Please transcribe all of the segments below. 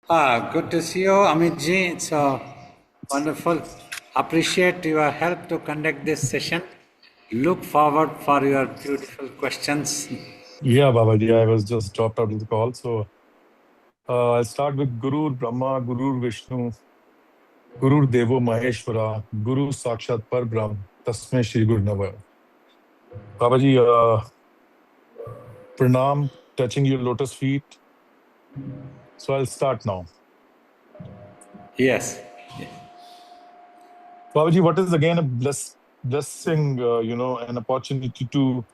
Good to see you, Amit ji. It's wonderful. Appreciate your help to conduct this session. Look forward for your beautiful questions. Yeah, Babaji, I was just dropped out of the call. So I'll start with Guru Brahma, Guru Vishnu, Guru Devo Maheshwara, Guru Sakshat Parbrahm, Tasmai Shri Guru Namaha. Babaji, pranam, touching your lotus feet. So I'll start now. Yes. Babaji, what is again a blessing, an opportunity to,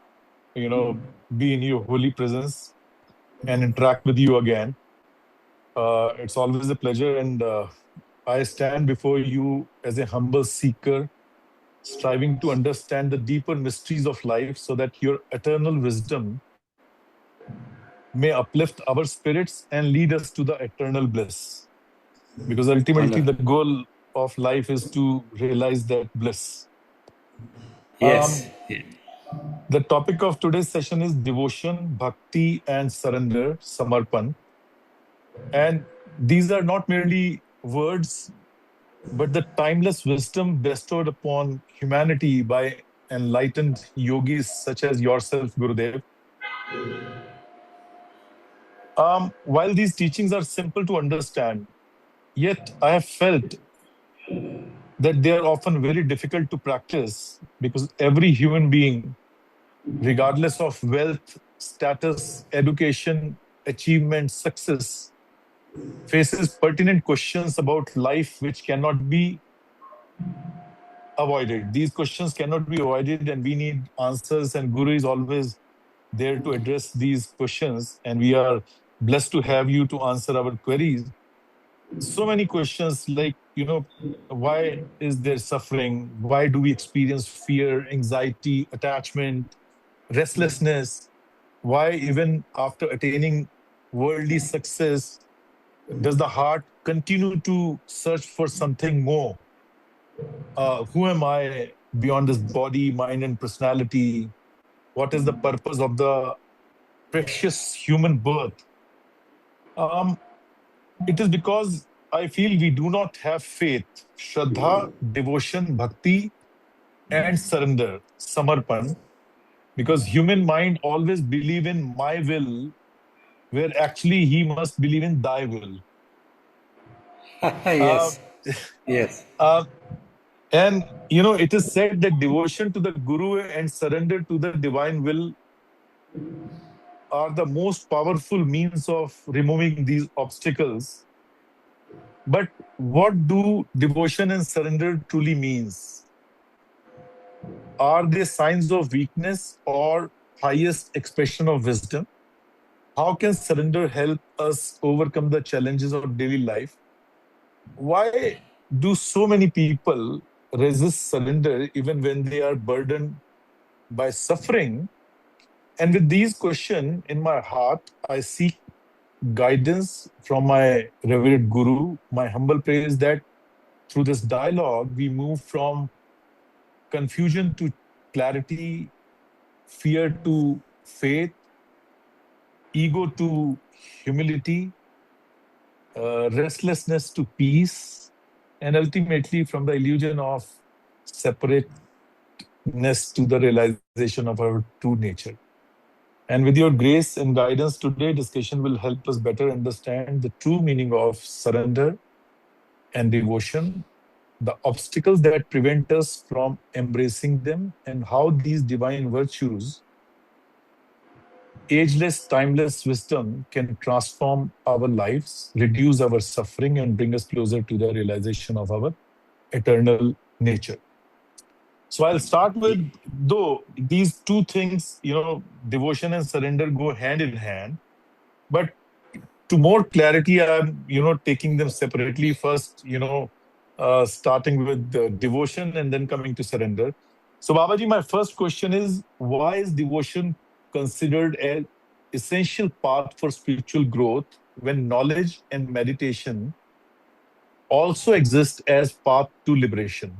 be in your holy presence and interact with you again. It's always a pleasure, and I stand before you as a humble seeker, striving to understand the deeper mysteries of life so that your eternal wisdom may uplift our spirits and lead us to the eternal bliss. Because ultimately, the Wonderful. goal of life is to realize that bliss. Yes. Um, the topic of today's session is devotion, bhakti, and surrender, samarpan. And these are not merely words, but the timeless wisdom bestowed upon humanity by enlightened yogis such as yourself, Gurudev. While these teachings are simple to understand, yet I have felt that they are often very difficult to practice because every human being, regardless of wealth, status, education, achievement, success, faces pertinent questions about life which cannot be avoided. These questions cannot be avoided, and we need answers, and Guru is always there to address these questions. And we are blessed to have you to answer our queries. So many questions like, why is there suffering? Why do we experience fear, anxiety, attachment, restlessness? Why, even after attaining worldly success, does the heart continue to search for something more? Who am I beyond this body, mind, and personality? What is the purpose of the precious human birth? Um, it is because I feel we do not have faith, Shraddha, devotion, bhakti, and surrender, samarpan, because human mind always believe in my will, where actually he must believe in thy will. Uh, Yes. Yes. uh, and it is said that devotion to the Guru and surrender to the divine will are the most powerful means of removing these obstacles. But what do devotion and surrender truly means? Are they signs of weakness or highest expression of wisdom? How can surrender help us overcome the challenges of daily life? Why do so many people resist surrender even when they are burdened by suffering? And with these questions in my heart, I seek guidance from my revered Guru. My humble prayer is that through this dialogue, we move from confusion to clarity, fear to faith, ego to humility, restlessness to peace, and ultimately from the illusion of separateness to the realization of our true nature. And with your grace and guidance today, discussion will help us better understand the true meaning of surrender and devotion, the obstacles that prevent us from embracing them, and how these divine virtues, ageless, timeless wisdom, can transform our lives, reduce our suffering, and bring us closer to the realization of our eternal nature. So I'll start with, though these two things, devotion and surrender go hand in hand, but to more clarity, I'm, taking them separately. First, starting with the devotion and then coming to surrender. So, Babaji, my first question is, why is devotion considered an essential path for spiritual growth when knowledge and meditation also exist as path to liberation?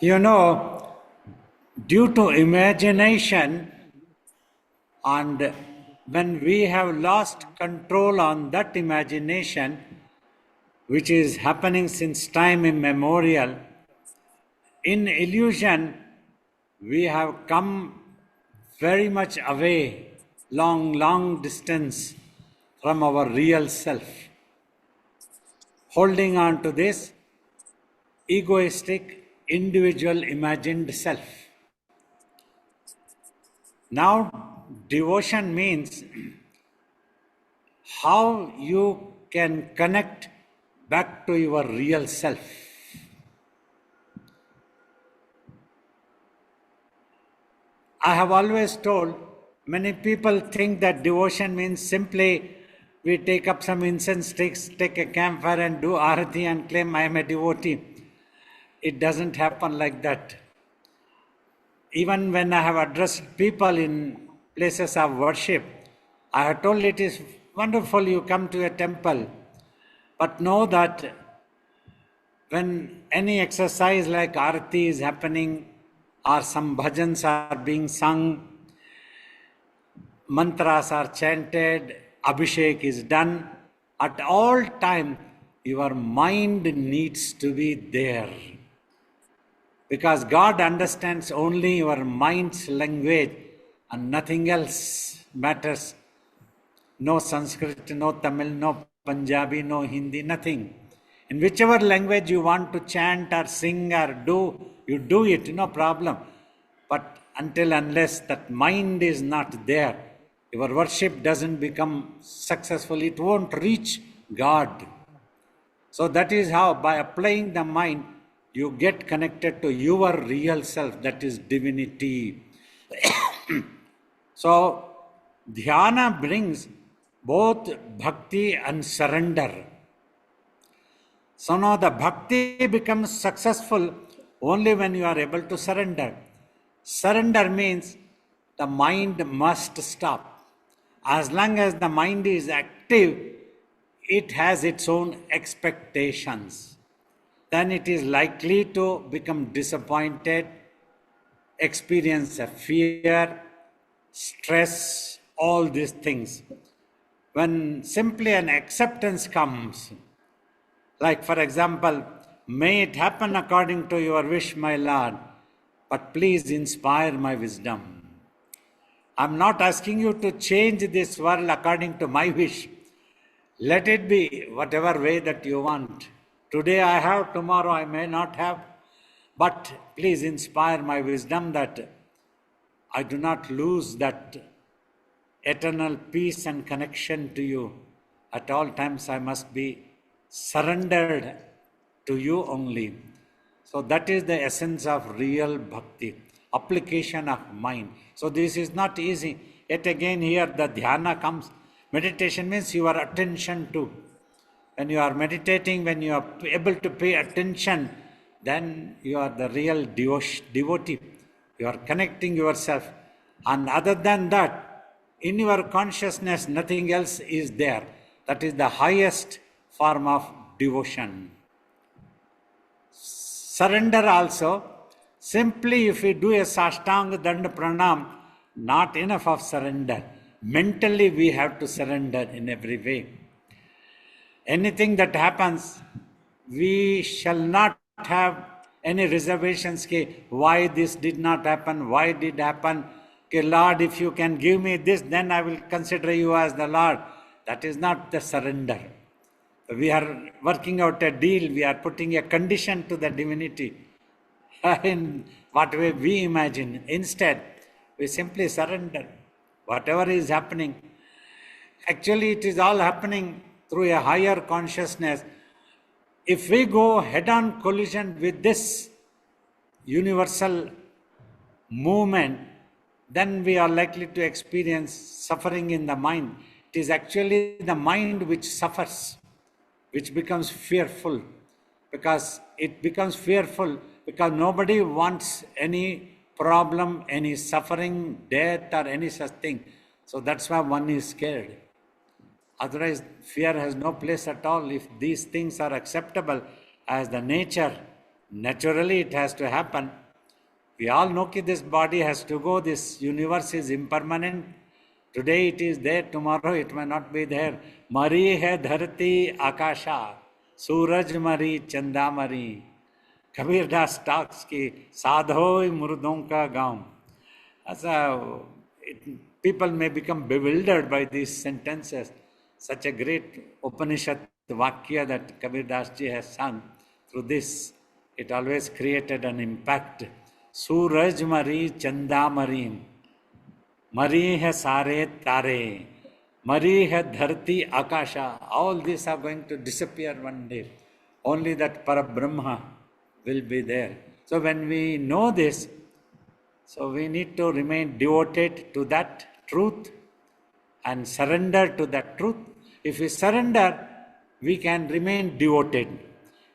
You know, due to imagination and when we have lost control on that imagination, which is happening since time immemorial, in illusion, we have come very much away, long, long distance from our real self, holding on to this egoistic, individual, imagined self. Now, devotion means how you can connect back to your real self. I have always told many people think that devotion means simply we take up some incense sticks, take a campfire and do arati and claim I am a devotee. It doesn't happen like that. Even when I have addressed people in places of worship, I have told it is wonderful you come to a temple, but know that when any exercise like arati is happening or some bhajans are being sung, mantras are chanted, abhishek is done, at all time your mind needs to be there. Because God understands only your mind's language and nothing else matters. No Sanskrit, no Tamil, no Punjabi, no Hindi, nothing. In whichever language you want to chant or sing or do, you do it, no problem. But until unless that mind is not there, your worship doesn't become successful. It won't reach God. So that is how, by applying the mind, you get connected to your real self, that is divinity. So, dhyana brings both bhakti and surrender. So now the bhakti becomes successful only when you are able to surrender. Surrender means the mind must stop. As long as the mind is active, it has its own expectations. Then it is likely to become disappointed, experience a fear, stress, all these things. When simply an acceptance comes, like for example, may it happen according to your wish, my Lord, but please inspire my wisdom. I'm not asking you to change this world according to my wish. Let it be whatever way that you want. Today I have, tomorrow I may not have, but please inspire my wisdom that I do not lose that eternal peace and connection to you. At all times I must be surrendered to you only. So that is the essence of real bhakti, application of mind. So this is not easy. Yet again here the dhyana comes. Meditation means your attention to. When you are meditating, when you are able to pay attention, then you are the real devotee. You are connecting yourself. And other than that, in your consciousness, nothing else is there. That is the highest form of devotion. Surrender also, simply if we do a Sashtanga Danda Pranam, not enough of surrender. Mentally we have to surrender in every way. Anything that happens, we shall not have any reservations. Why this did not happen, why did happen? Lord, if you can give me this, then I will consider you as the Lord. That is not the surrender. We are working out a deal, we are putting a condition to the divinity in what way we imagine. Instead, we simply surrender. Whatever is happening, actually it is all happening through a higher consciousness. If we go head-on collision with this universal movement, then we are likely to experience suffering in the mind. It is actually the mind which suffers, which becomes fearful, because it becomes fearful because nobody wants any problem, any suffering, death or any such thing. So that's why one is scared. Otherwise, fear has no place at all. If these things are acceptable as the nature, naturally it has to happen. We all know that this body has to go, this universe is impermanent, Today it is there, tomorrow it may not be there. Mari hai dharti akasha, suraj mari chanda mari. Kabir Das talks ki sadhoi murdon ka gaon. As people may become bewildered by these sentences. Such a great Upanishad Vakya that Kabir Das ji has sung. Through this, it always created an impact. Suraj mari chanda mari. Mari hai sare tare. Mari hai dharti akasha. All these are going to disappear one day. Only that Parabrahma will be there. So when we know this, so we need to remain devoted to that truth and surrender to that truth. If we surrender, we can remain devoted.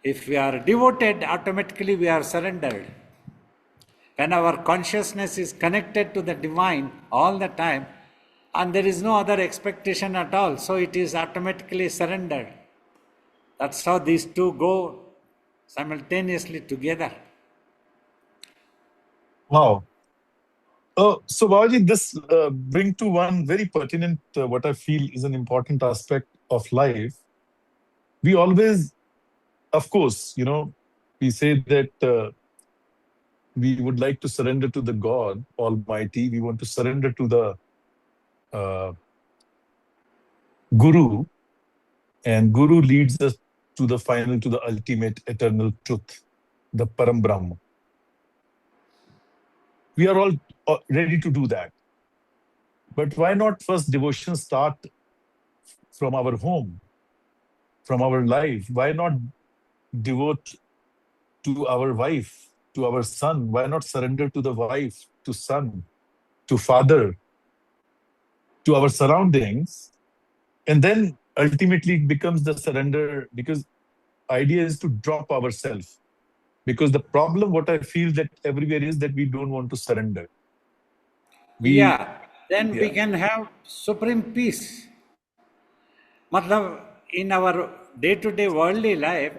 If we are devoted, automatically we are surrendered. When our consciousness is connected to the divine all the time, and there is no other expectation at all, so it is automatically surrendered. That's how these two go simultaneously together. Wow. So Babaji, this bring to one very pertinent, what I feel is an important aspect of life. We always, of course, we say that we would like to surrender to the God Almighty. We want to surrender to the Guru, and Guru leads us to the ultimate eternal truth, the Param Brahma. We are all ready to do that. But why not first devotion start from our home, from our life? Why not devote to our wife, to our son? Why not surrender to the wife, to son, to father, to our surroundings? And then ultimately it becomes the surrender, because idea is to drop ourselves. Because the problem, what I feel that everywhere is that we don't want to surrender. Then we can have supreme peace. Matlab, in our day-to-day worldly life,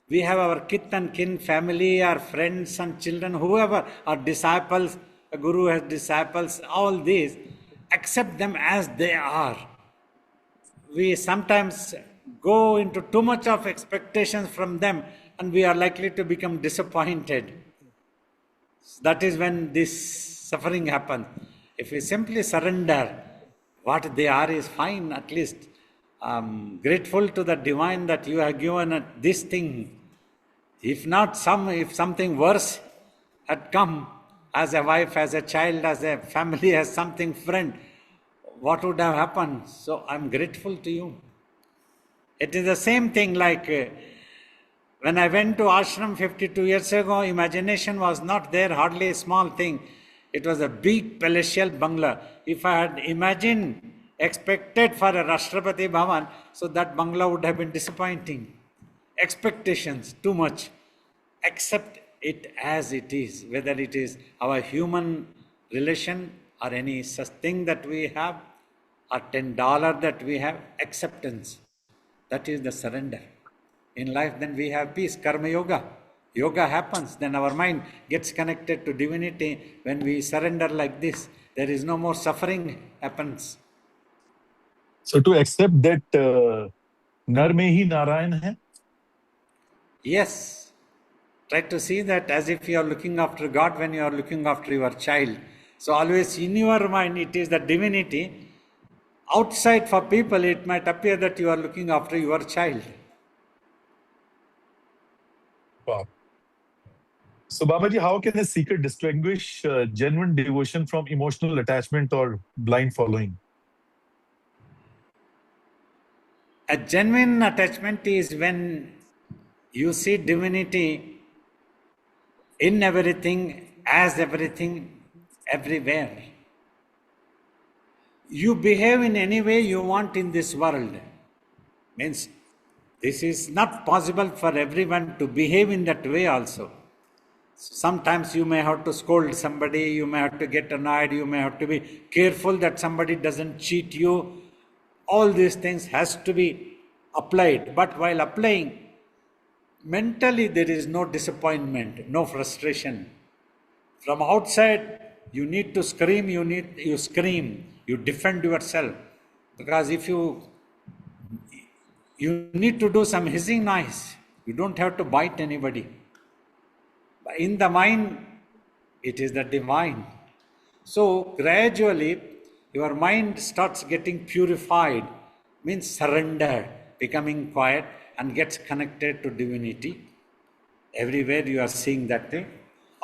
we have our kith and kin, family, our friends and children, whoever, our disciples, a guru has disciples, all these, accept them as they are. We sometimes go into too much of expectations from them and we are likely to become disappointed. That is when this suffering happens. If we simply surrender, what they are is fine, at least I'm grateful to the divine that you have given this thing. If not, if something worse had come, as a wife, as a child, as a family, as something friend, what would have happened? So I'm grateful to you. It is the same thing like when I went to ashram 52 years ago, imagination was not there, hardly a small thing. It was a big palatial bungalow. If I had imagined, expected for a Rashtrapati Bhavan, so that bungalow would have been disappointing. Expectations, too much. Accept it as it is, whether it is our human relation or any such thing that we have, or $10 that we have, acceptance. That is the surrender. In life, then we have peace, karma yoga. Yoga happens, then our mind gets connected to divinity. When we surrender like this, there is no more suffering happens. So to accept that Nar mein hi Narayan hai? Yes. Try to see that as if you are looking after God when you are looking after your child. So always in your mind, it is the divinity. Outside for people, it might appear that you are looking after your child. Wow. So Babaji, how can a seeker distinguish genuine devotion from emotional attachment or blind following? A genuine attachment is when you see divinity in everything, as everything, everywhere. You behave in any way you want in this world. Means this is not possible for everyone to behave in that way also. Sometimes you may have to scold somebody, you may have to get annoyed, you may have to be careful that somebody doesn't cheat you. All these things has to be applied. But while applying, mentally there is no disappointment, no frustration. From outside, you need to scream, you scream. You defend yourself. Because if you need to do some hissing noise, you don't have to bite anybody. But in the mind, it is the divine. So gradually, your mind starts getting purified, means surrender, becoming quiet, and gets connected to divinity. Everywhere you are seeing that thing.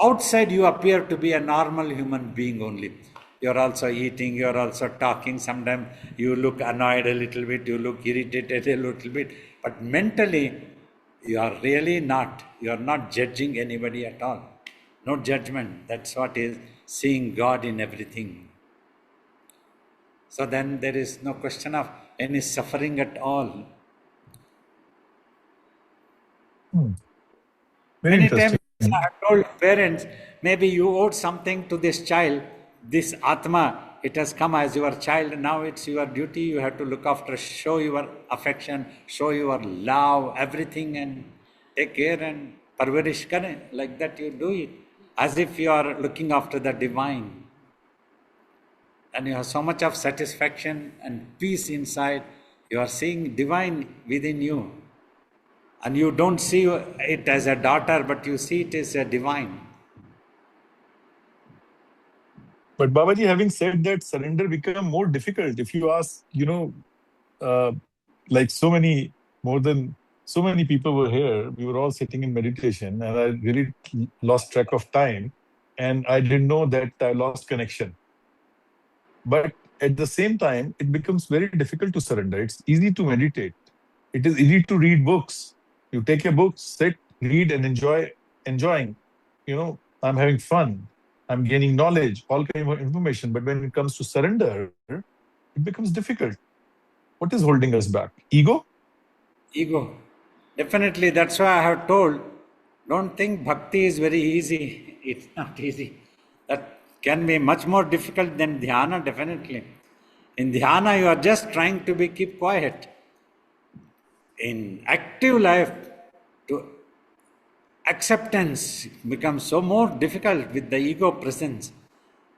Outside, you appear to be a normal human being only. You're also eating, you're also talking. Sometimes you look annoyed a little bit, you look irritated a little bit. But mentally, you are really not. You are not judging anybody at all. No judgment. That's what is seeing God in everything. So then there is no question of any suffering at all. Very Many times interesting. I have told parents, maybe you owed something to this child, this Atma, it has come as your child, now it's your duty, you have to look after, show your affection, show your love, everything, and take care and parvarish kare. Like that you do it, as if you are looking after the divine. And you have so much of satisfaction and peace inside, you are seeing divine within you. And you don't see it as a daughter, but you see it as a divine. But Babaji, having said that, surrender become more difficult. If you ask, like so many people were here. We were all sitting in meditation, and I really lost track of time, and I didn't know that I lost connection. But at the same time, it becomes very difficult to surrender. It's easy to meditate. It is easy to read books. You take a book, sit, read, and enjoying. I'm having fun. I'm gaining knowledge, all kind of information. But when it comes to surrender, it becomes difficult. What is holding us back? Ego? Ego. Definitely, that's why I have told, don't think bhakti is very easy. It's not easy. That can be much more difficult than dhyana, definitely. In dhyana, you are just trying to keep quiet. In active life, to acceptance becomes so more difficult with the ego presence.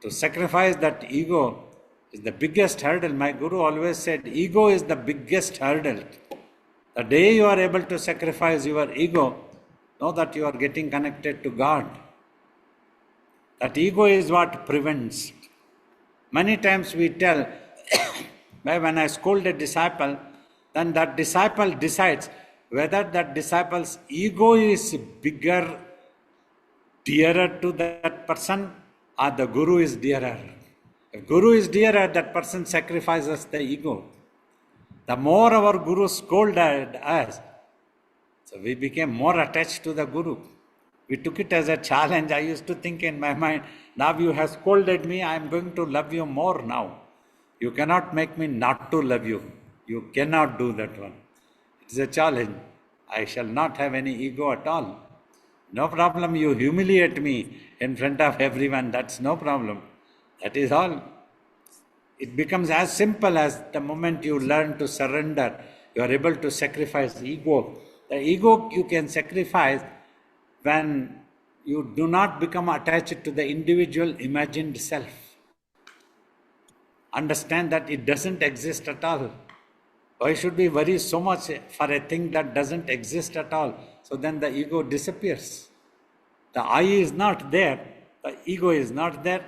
To sacrifice that ego is the biggest hurdle. My guru always said, ego is the biggest hurdle. The day you are able to sacrifice your ego, know that you are getting connected to God. That ego is what prevents. Many times we tell, when I scold a disciple, then that disciple decides whether that disciple's ego is bigger, dearer to that person, or the guru is dearer. If guru is dearer, that person sacrifices the ego. The more our guru scolded us, so we became more attached to the guru. We took it as a challenge. I used to think in my mind, now you have scolded me, I am going to love you more now. You cannot make me not to love you. You cannot do that one. It is a challenge. I shall not have any ego at all. No problem, you humiliate me in front of everyone, that's no problem. That is all. It becomes as simple as the moment you learn to surrender, you are able to sacrifice ego. The ego you can sacrifice when you do not become attached to the individual imagined self. Understand that it doesn't exist at all. Why should we worry so much for a thing that doesn't exist at all? So then the ego disappears. The I is not there, the ego is not there.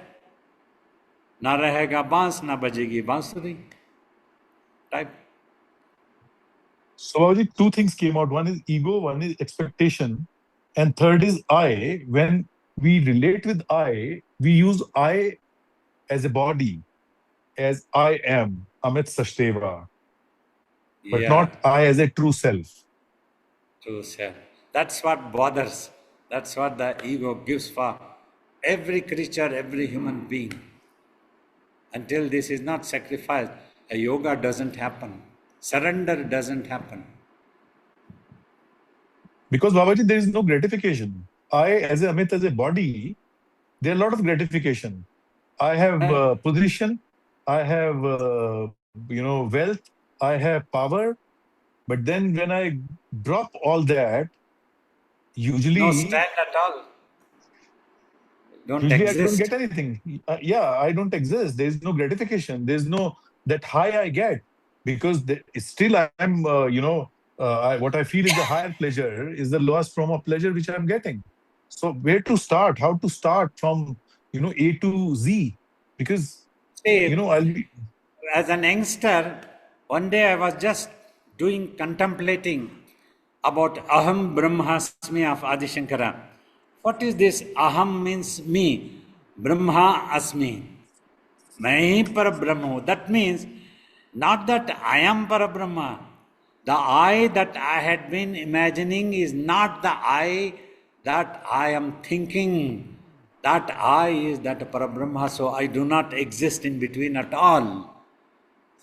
Na rahega baans, na bajegi bansuri. Type. So, Babaji, two things came out. One is ego, one is expectation, and third is I. When we relate with I, we use I as a body, as I am, Amit Sachdeva, but Yeah, not I as a true self. true self. That's what bothers. That's what the ego gives for every creature, every human being. Until this is not sacrificed, a yoga doesn't happen. Surrender doesn't happen. Because, Babaji, there is no gratification. I, as a Amit, as a body, there are a lot of gratification. I have position, I have, wealth, I have power. But then when I drop all that, No usually stand at all. don't Usually I don't exist. get anything. Yeah, I don't exist. There's no gratification. There's no that high I get because still I'm, what I feel is the higher pleasure is the lowest form of pleasure which I'm getting. So where to start? How to start from, A to Z? Because, See, I'll be. as an youngster, one day I was just contemplating about Aham Brahmasmi of Adi Shankara. What is this? Aham means me, Brahma Asmi. मैं पर ब्रह्म हूं. That means not that I am Parabrahma. The I that I had been imagining is not the I that I am thinking. That I is that Parabrahma, so I do not exist in between at all.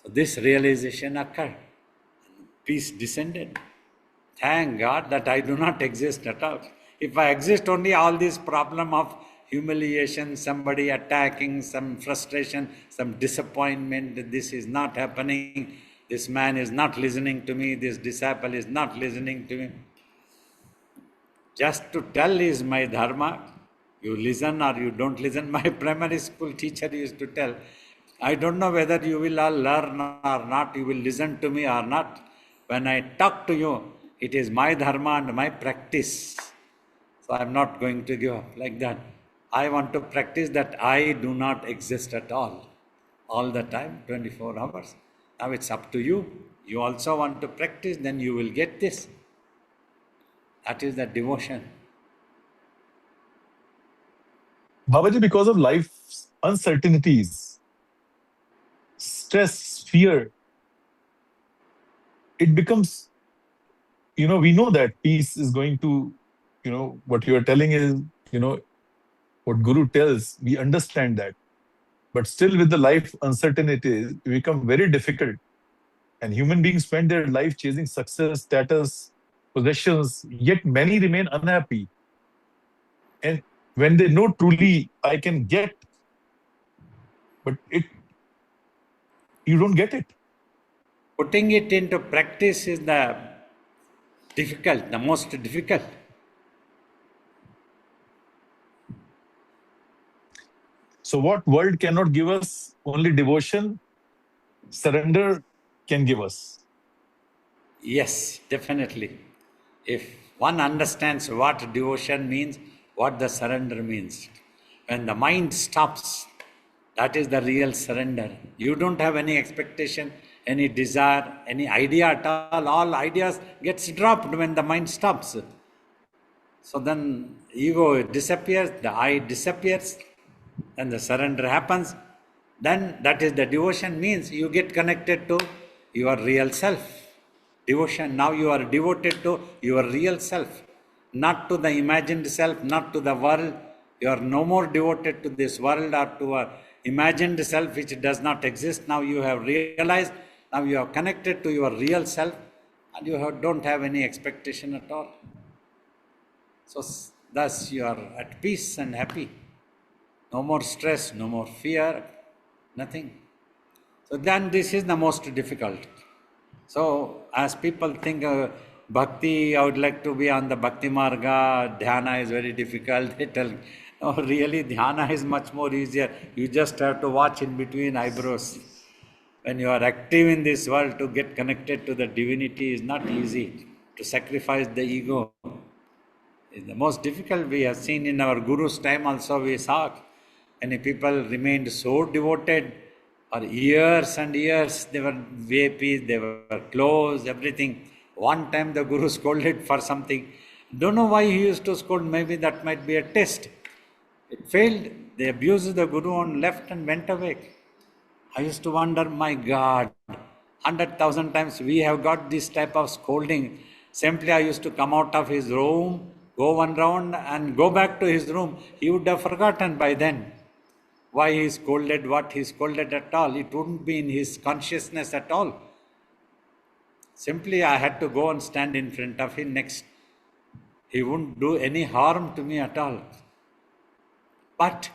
So this realization occurred. Peace descended. Thank God that I do not exist at all. If I exist, only all this problem of humiliation, somebody attacking, some frustration, some disappointment, this is not happening, this man is not listening to me, this disciple is not listening to me. Just to tell is my dharma. You listen or you don't listen. My primary school teacher used to tell, I don't know whether you will all learn or not, you will listen to me or not. When I talk to you, it is my dharma and my practice. So I'm not going to give up like that. I want to practice that I do not exist at all the time, 24 hours. Now it's up to you. You also want to practice, then you will get this. That is the devotion. Babaji, because of life's uncertainties, stress, fear, it becomes, we know that peace is going to, what you are telling is, what Guru tells, we understand that. But still, with the life uncertainties, it become very difficult. And human beings spend their life chasing success, status, possessions, yet many remain unhappy. And when they know truly, I can get, but you don't get it. Putting it into practice is the most difficult. So what world cannot give us? Only devotion, surrender can give us. Yes, definitely. If one understands what devotion means, what the surrender means, when the mind stops, that is the real surrender. You don't have any expectation, any desire, any idea at all. All ideas gets dropped when the mind stops. So then ego disappears, the I disappears, and the surrender happens. Then that is the devotion means you get connected to your real self. Devotion, now you are devoted to your real self, not to the imagined self, not to the world. You are no more devoted to this world or to a imagined self which does not exist. Now you have realized, now you are connected to your real self and don't have any expectation at all. So thus you are at peace and happy. No more stress, no more fear, nothing. So then this is the most difficult. So as people think bhakti, I would like to be on the bhakti marga, dhyana is very difficult. They tell, no, really dhyana is much more easier. You just have to watch in between eyebrows. When you are active in this world, to get connected to the divinity is not easy. To sacrifice the ego is the most difficult. We have seen in our Guru's time also, we saw many people remained so devoted for years and years. They were VIPs, they were close, everything. One time the Guru scolded for something. Don't know why he used to scold, maybe that might be a test. It failed. They abused the Guru and left and went away. I used to wonder, my God, 100,000 times we have got this type of scolding. Simply I used to come out of his room, go one round and go back to his room. He would have forgotten by then why he scolded, what he scolded at all. It wouldn't be in his consciousness at all. Simply I had to go and stand in front of him next. He wouldn't do any harm to me at all. But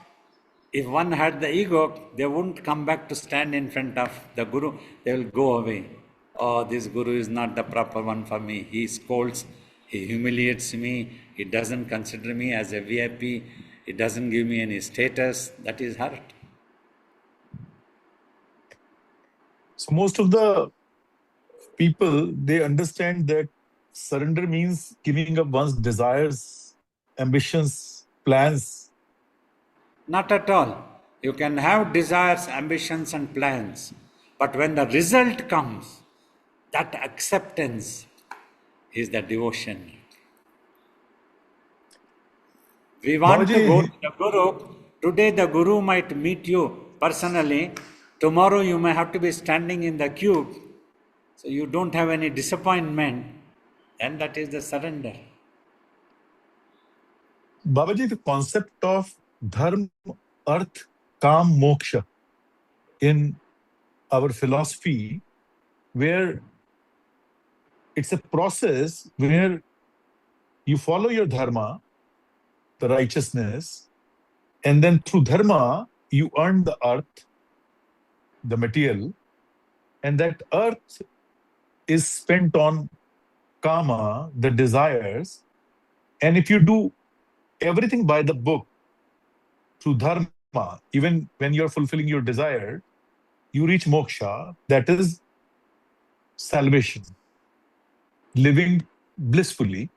if one had the ego, they wouldn't come back to stand in front of the Guru. They will go away. Oh, this Guru is not the proper one for me. He scolds, he humiliates me, he doesn't consider me as a VIP. It doesn't give me any status. That is hurt. So most of the people, they understand that surrender means giving up one's desires, ambitions, plans. Not at all. You can have desires, ambitions, and plans. But when the result comes, that acceptance is the devotion. We want to go Babaji, to the Guru. Today, the Guru might meet you personally. Tomorrow, you may have to be standing in the queue. So, you don't have any disappointment. And that is the surrender. Babaji, the concept of dharma, arth, kam, moksha in our philosophy, where it's a process where you follow your dharma, the righteousness, and then through dharma, you earn the earth, the material, and that earth is spent on kama, the desires. And if you do everything by the book through dharma, even when you're fulfilling your desire, you reach moksha, that is salvation, living blissfully.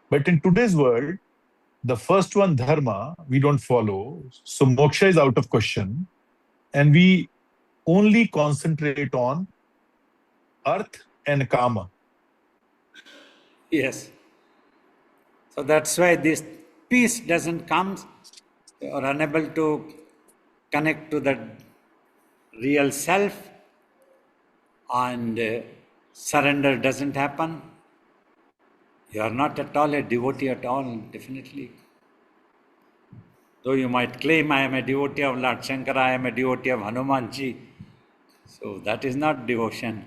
But in today's world, the first one, dharma, we don't follow. So moksha is out of question. And we only concentrate on earth and kama. Yes. So that's why this peace doesn't come. You are unable to connect to the real self, and surrender doesn't happen. You are not at all a devotee at all, definitely. Though you might claim, I am a devotee of Lord Shankara, I am a devotee of Hanumanji. So that is not devotion.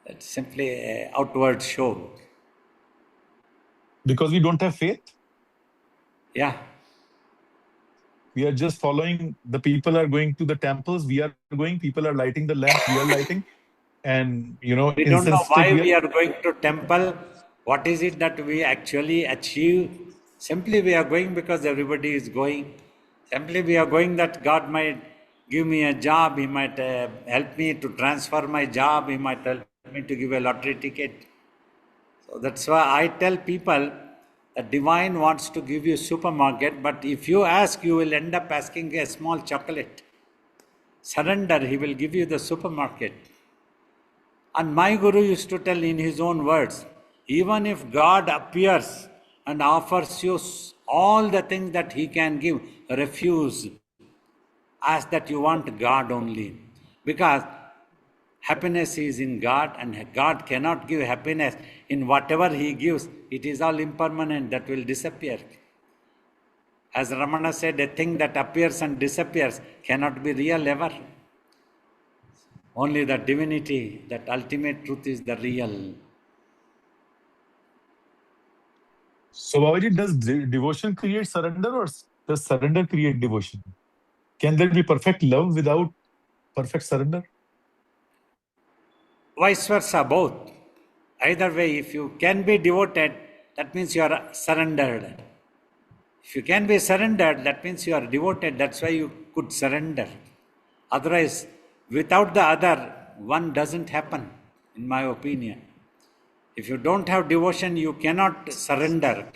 That's simply an outward show. Because we don't have faith. Yeah. We are just following. The people are going to the temples. We are going. People are lighting the lamps. We are lighting. And, We don't know incense stick. why we are going to temple. What is it that we actually achieve? Simply we are going because everybody is going. Simply we are going that God might give me a job. He might help me to transfer my job. He might help me to give a lottery ticket. So that's why I tell people that divine wants to give you supermarket, but if you ask, you will end up asking a small chocolate. Surrender, he will give you the supermarket. And my Guru used to tell in his own words, even if God appears and offers you all the things that he can give, refuse. Ask that you want God only. Because happiness is in God, and God cannot give happiness in whatever he gives. It is all impermanent, that will disappear. As Ramana said, a thing that appears and disappears cannot be real ever. Only the divinity, that ultimate truth is the real. So, Babaji, does devotion create surrender, or does surrender create devotion? Can there be perfect love without perfect surrender? Vice versa, both. Either way, if you can be devoted, that means you are surrendered. If you can be surrendered, that means you are devoted. That's why you could surrender. Otherwise, without the other, one doesn't happen, in my opinion. If you don't have devotion, you cannot surrender.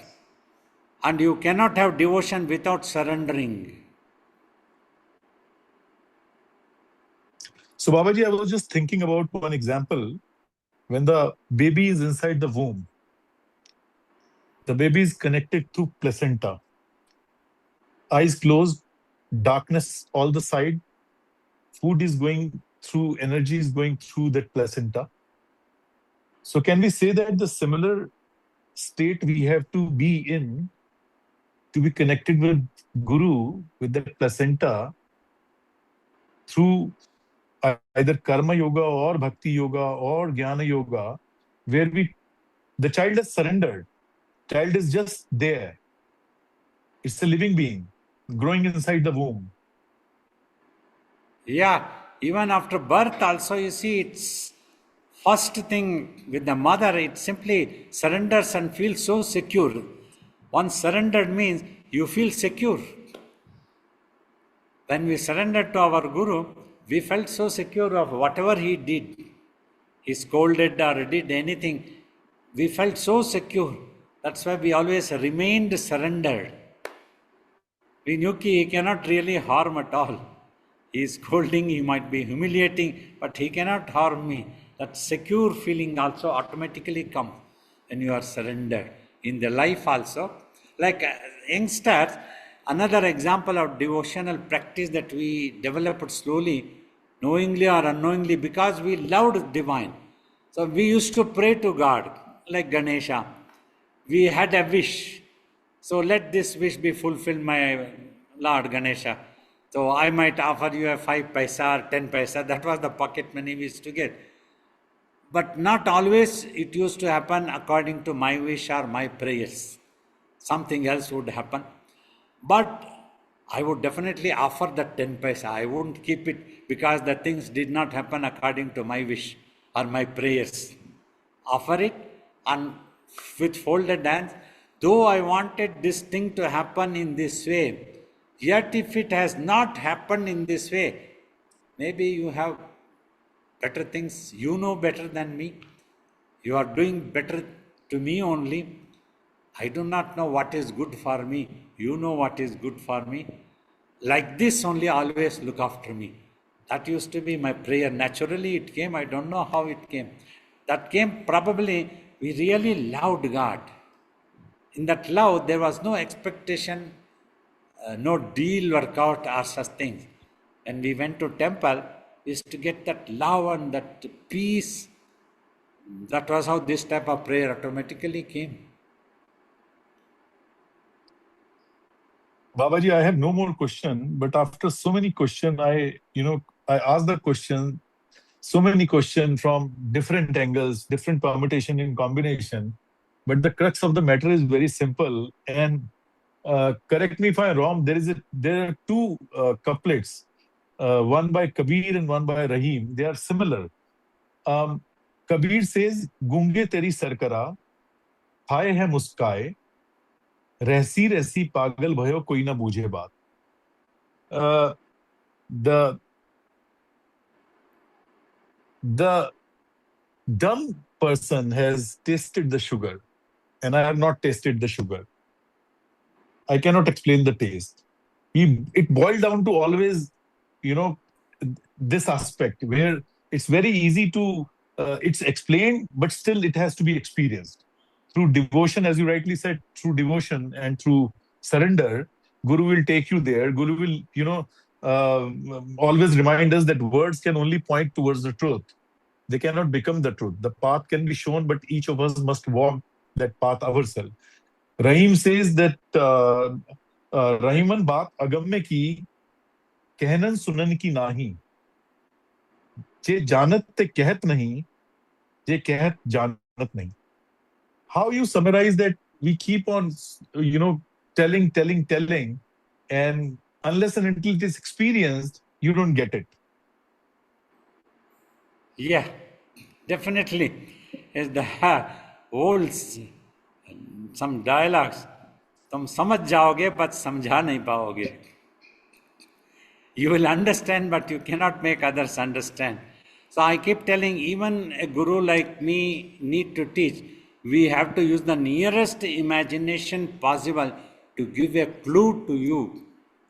And you cannot have devotion without surrendering. So, Babaji, I was just thinking about one example. When the baby is inside the womb, the baby is connected to placenta. Eyes closed, darkness all the side. Food is going through, energy is going through that placenta. So can we say that the similar state we have to be in to be connected with Guru, with the placenta, through either karma yoga or bhakti yoga or jnana yoga, where the child has surrendered. Child is just there. It's a living being growing inside the womb. Yeah, even after birth also, you see, it's first thing with the mother, it simply surrenders and feels so secure. Once surrendered means you feel secure. When we surrendered to our Guru, we felt so secure of whatever he did. He scolded or did anything. We felt so secure. That's why we always remained surrendered. We knew he cannot really harm at all. He is scolding, he might be humiliating, but he cannot harm me. That secure feeling also automatically comes when you are surrendered. In the life also, like youngsters, another example of devotional practice that we developed slowly, knowingly or unknowingly, because we loved divine. So we used to pray to God, like Ganesha. We had a wish. So let this wish be fulfilled, my Lord Ganesha. So I might offer you a 5 paisa or 10 paisa. That was the pocket money we used to get. But not always it used to happen according to my wish or my prayers. Something else would happen. But I would definitely offer that 10 paisa. I wouldn't keep it because the things did not happen according to my wish or my prayers. Offer it and with folded hands. Though I wanted this thing to happen in this way, yet if it has not happened in this way, maybe you have better things. You know better than me. You are doing better to me only. I do not know what is good for me. You know what is good for me. Like this only always look after me. That used to be my prayer. Naturally it came. I don't know how it came. That came probably we really loved God. In that love there was no expectation, no deal workout or such things. When we went to temple, we used to get that love and that peace. That was how this type of prayer automatically came. Babaji, I have no more question, but after so many questions, I asked the question, so many questions from different angles, different permutation and combination. But the crux of the matter is very simple. And correct me if I'm wrong, there are two couplets, one by Kabir and one by Rahim. They are similar. Kabir says, "Gunge teri sarkara, हाय है मुस्काए, रहसी रहसी पागल भयो कोई ना बूझे बात." The dumb person has tasted the sugar, and I have not tasted the sugar. I cannot explain the taste. It boiled down to always, this aspect where it's very easy to, it's explained, but still it has to be experienced. Through devotion, as you rightly said, through devotion and through surrender, Guru will take you there. Guru will, always remind us that words can only point towards the truth. They cannot become the truth. The path can be shown, but each of us must walk that path ourselves. Rahim says that Rahiman baat agamme ki कहनन सुनन की नाही, जे जानत ते कहत नहीं, जे कहत जानत नहीं. How you summarize that? We keep on, telling, and unless and until it is experienced, you don't get it. Yeah, definitely. Is the old some dialogues. तुम समझ जाओगे but समझा नहीं पाओगे. You will understand, but you cannot make others understand. So I keep telling, even a guru like me need to teach. We have to use the nearest imagination possible to give a clue to you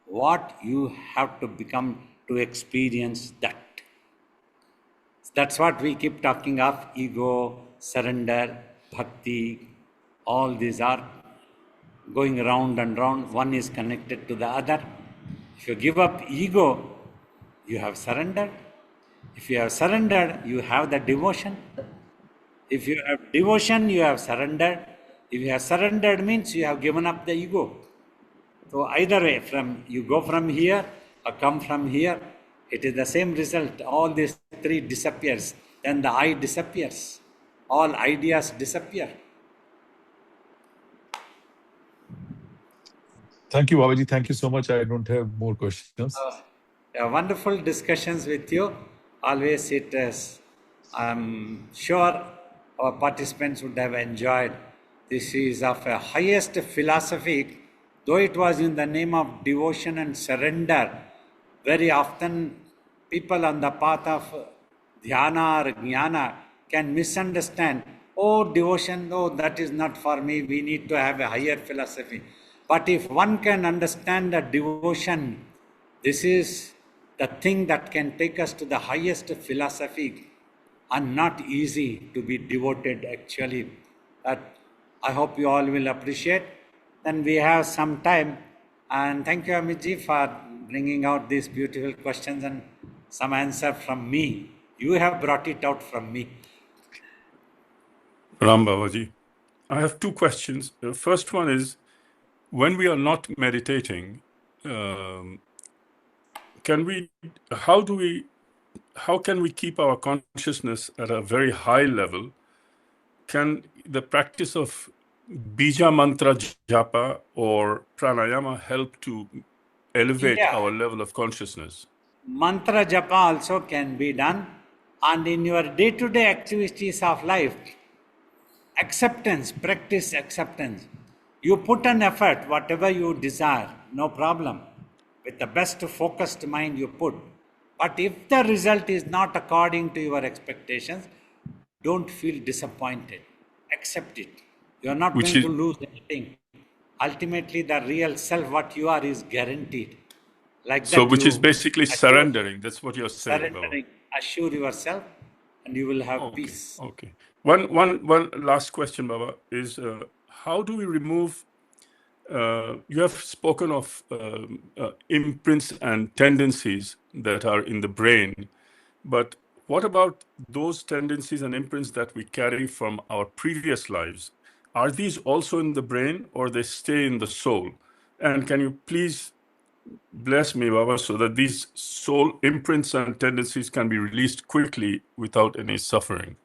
what you have to become to experience that. That's what we keep talking of: ego, surrender, bhakti. All these are going round and round. One is connected to the other. If you give up ego, you have surrendered. If you have surrendered, you have the devotion. If you have devotion, you have surrendered. If you have surrendered means you have given up the ego. So either way, you go from here or come from here, it is the same result. All these three disappears. Then the I disappears. All ideas disappear. Thank you, Babaji. Thank you so much. I don't have more questions. Wonderful discussions with you. Always it is. I'm sure our participants would have enjoyed. This is of a highest philosophy though it was in the name of devotion and surrender, very often people on the path of dhyana or jnana can misunderstand. Oh, devotion, oh, that is not for me. We need to have a higher philosophy. But if one can understand that devotion, this is the thing that can take us to the highest philosophy, and not easy to be devoted actually. That I hope you all will appreciate. Then we have some time, and thank you Amitji for bringing out these beautiful questions and some answer from me. You have brought it out from me. Ram Babaji, I have two questions. The first one is, when we are not meditating, how can we keep our consciousness at a very high level? Can the practice of bija mantra japa or pranayama help to elevate Yeah. our level of consciousness? Mantra japa also can be done, and in your day-to-day activities of life, acceptance, practice acceptance. You put an effort, whatever you desire, no problem. With the best focused mind you put. But if the result is not according to your expectations, don't feel disappointed. Accept it. You are not Which going is- to lose anything. Ultimately, the real self, what you are, is guaranteed. Like So, that, which is you basically assure- surrendering. That's what you're saying, Baba. surrendering. Assure yourself, and you will have peace. Okay. One last question, Baba, is how do we remove? You have spoken of imprints and tendencies that are in the brain, but what about those tendencies and imprints that we carry from our previous lives? Are these also in the brain, or they stay in the soul? And can you please bless me, Baba, so that these soul imprints and tendencies can be released quickly without any suffering?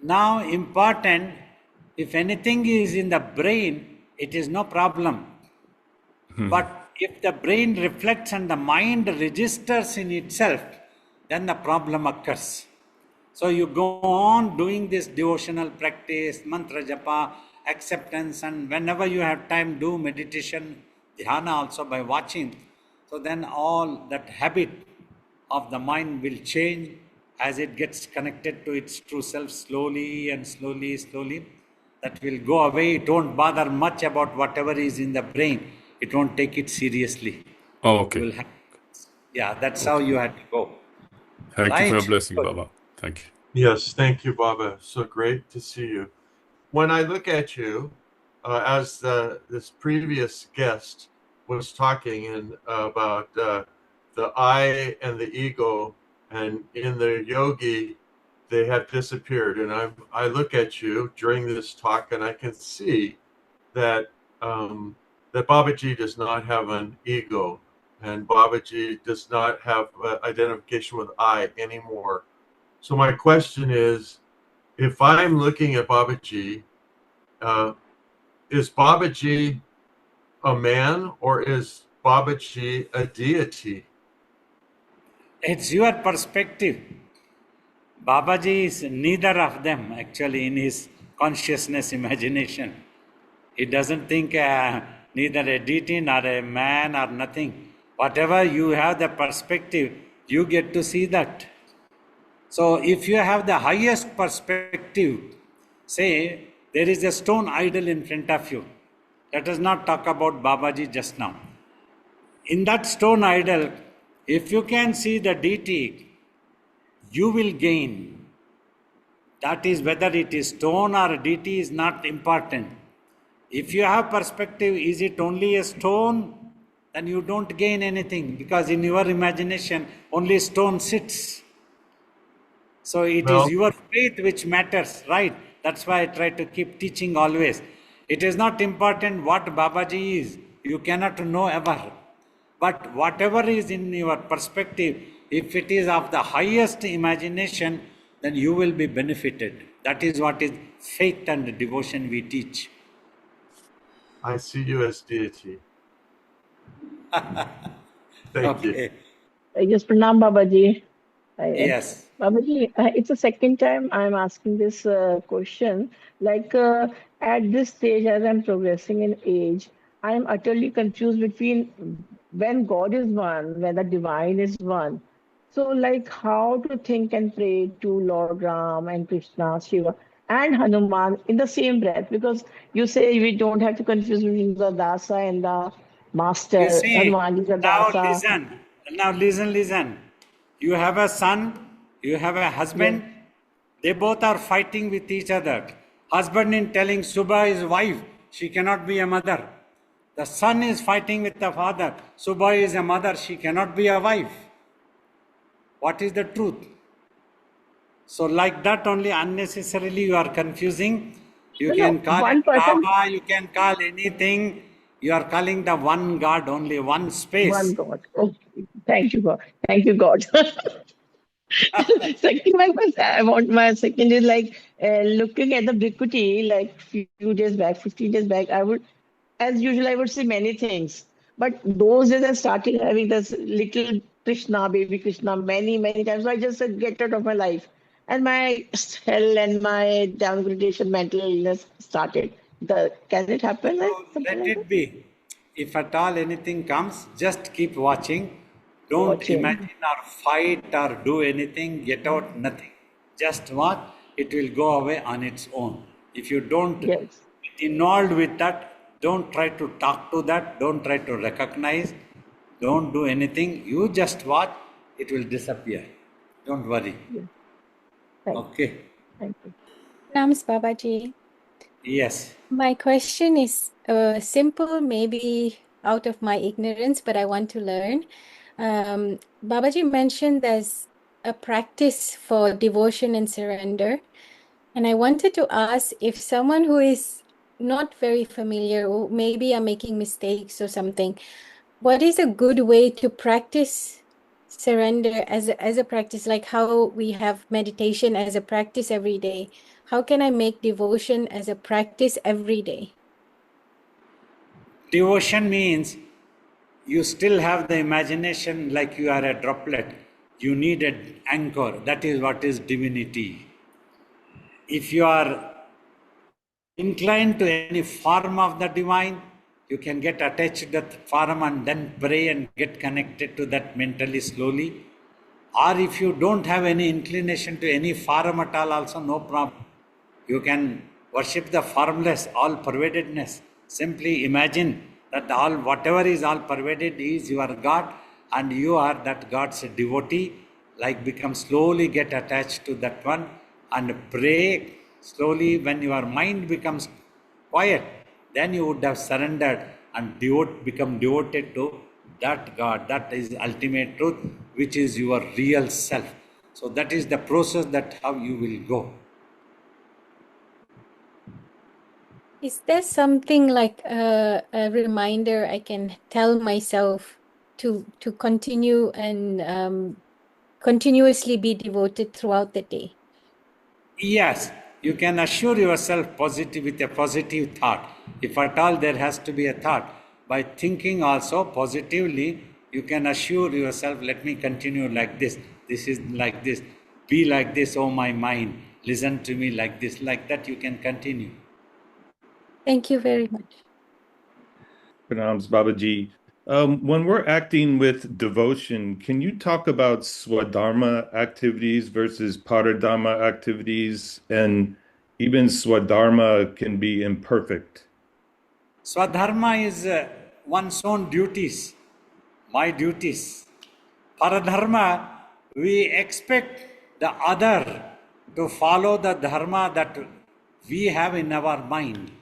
Now, important, if anything is in the brain, it is no problem. But if the brain reflects and the mind registers in itself, then the problem occurs. So you go on doing this devotional practice, mantra japa, acceptance, and whenever you have time, do meditation, dhyana also by watching. So then all that habit of the mind will change as it gets connected to its true self slowly and slowly, slowly. That will go away. It won't bother much about whatever is in the brain. It won't take it seriously. Oh, You okay. will have, yeah, that's how you have to go. Thank you for your Right? blessing, Good. Baba. Thank you. Yes, thank you, Baba. So great to see you. When I look at you, as this previous guest was talking about the I and the ego, and in the yogi, they have disappeared. And I look at you during this talk, and I can see that that Babaji does not have an ego, and Babaji does not have identification with I anymore. So my question is, if I'm looking at Babaji, is Babaji a man or is Babaji a deity? It's your perspective. Babaji is neither of them actually in his consciousness imagination. He doesn't think neither a deity nor a man or nothing. Whatever you have the perspective, you get to see that. So if you have the highest perspective, say there is a stone idol in front of you. Let us not talk about Babaji just now. In that stone idol, if you can see the deity, you will gain. That is whether it is stone or deity is not important. If you have perspective, is it only a stone? Then you don't gain anything because in your imagination only stone sits. So it Well- is your faith which matters, right? That's why I try to keep teaching always. It is not important what Babaji is. You cannot know ever. But whatever is in your perspective, if it is of the highest imagination, then you will be benefited. That is what is faith and devotion we teach. I see you as deity. Thank you. Okay. Yes, Pranam Babaji. Yes. Babaji, it's the second time I'm asking this question. Like at this stage, as I'm progressing in age, I'm utterly confused between when God is one, when the divine is one. So, like, how to think and pray to Lord Ram and Krishna, Shiva, and Hanuman in the same breath? Because you say we don't have to confuse between the dasa and the You master. see, Hanuman is the now dasa. listen, now listen. You have a son, you have a Yes, husband, they both are fighting with each other. Husband is telling Subha is wife, she cannot be a mother. The son is fighting with the father, Subha is a mother, she cannot be a wife. What is the truth? So, like that, only unnecessarily you are confusing. You no, no, can call it one person, Kaaba, you can call anything. You are calling the one God, only one one space. God. Okay, thank you, God. Thank you, God. Second one was I want my second is like looking at the Brikuti like few days back, 15 days back. I would, as usual, I would say many things. But those days I started having this little Krishna, baby Krishna, many times. So I just said, get out of my life. And my hell and my downgradation, mental illness started. Can it happen like So something let like that? it be. If at all anything comes, just keep watching. Don't Watching. imagine or fight or do anything, get out nothing. Just watch, it will go away on its own. If you don't Yes. get involved with that, don't try to talk to that, don't try to recognize, don't do anything. You just watch, it will disappear. Don't worry. Yes. Thank you. Okay. Thank you. Nams Babaji. Yes. My question is simple, maybe out of my ignorance, but I want to learn. Babaji mentioned there's a practice for devotion and surrender. And I wanted to ask if someone who is not very familiar, or maybe I'm making mistakes or something, what is a good way to practice surrender as a practice, like how we have meditation as a practice every day? How can I make devotion as a practice every day? Devotion means you still have the imagination like you are a droplet. You need an anchor. That is what is divinity. If you are inclined to any form of the divine, you can get attached to that form and then pray and get connected to that mentally slowly. Or if you don't have any inclination to any form at all, also no problem. You can worship the formless, all pervadedness. Simply imagine that all whatever is all pervaded is your God, and you are that God's devotee. Like become slowly get attached to that one and pray slowly. When your mind becomes quiet, then you would have surrendered and become devoted to that God. That is ultimate truth, which is your real self. So that is the process that how you will go. Is there something like a reminder I can tell myself to continue and continuously be devoted throughout the day? Yes, you can assure yourself positive with a positive thought. If at all there has to be a thought, by thinking also positively, you can assure yourself, let me continue like this is like this, be like this, oh my mind, listen to me like this, like that, you can continue. Thank you very much. Pranams Babaji. When we're acting with devotion, can you talk about Swadharma activities versus Paradharma activities? And even Swadharma can be imperfect. Swadharma is one's own duties, my duties. Paradharma, we expect the other to follow the dharma that we have in our mind.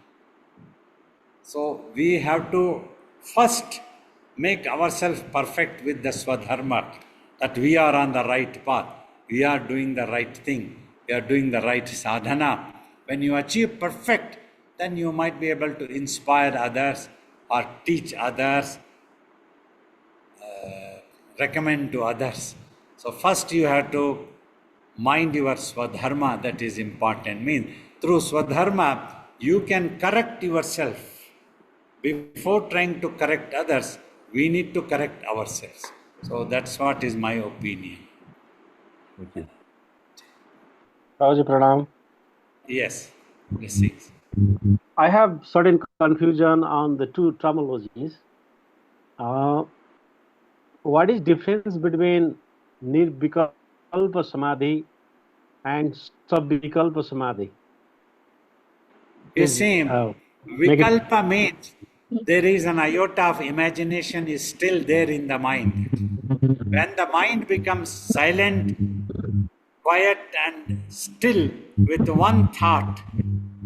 So we have to first make ourselves perfect with the Swadharma, that we are on the right path, we are doing the right thing, we are doing the right sadhana. When you achieve perfect, then you might be able to inspire others or teach others, recommend to others. So first you have to mind your Swadharma, that is important. Means through Swadharma, you can correct yourself. Before trying to correct others, we need to correct ourselves. So that's what is my opinion. Thank you. Babaji Pranam. Yes, blessings. I have certain confusion on the two terminologies. What is difference between Nirvikalpa Samadhi and Sabvikalpa Samadhi? You Please see, make it. vikalpa means there is an iota of imagination is still there in the mind. When the mind becomes silent, quiet and still with one thought,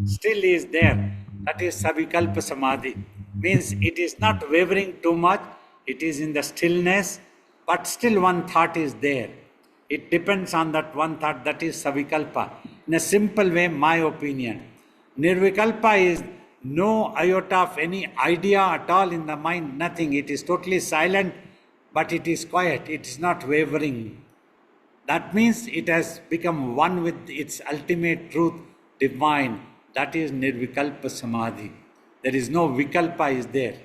still is there. That is Savikalpa Samadhi. Means it is not wavering too much, it is in the stillness, but still one thought is there. It depends on that one thought, that is Savikalpa. In a simple way, my opinion. Nirvikalpa is no iota of any idea at all in the mind, nothing. It is totally silent, but it is quiet, it is not wavering. That means it has become one with its ultimate truth, divine. That is Nirvikalpa Samadhi. There is no Vikalpa is there.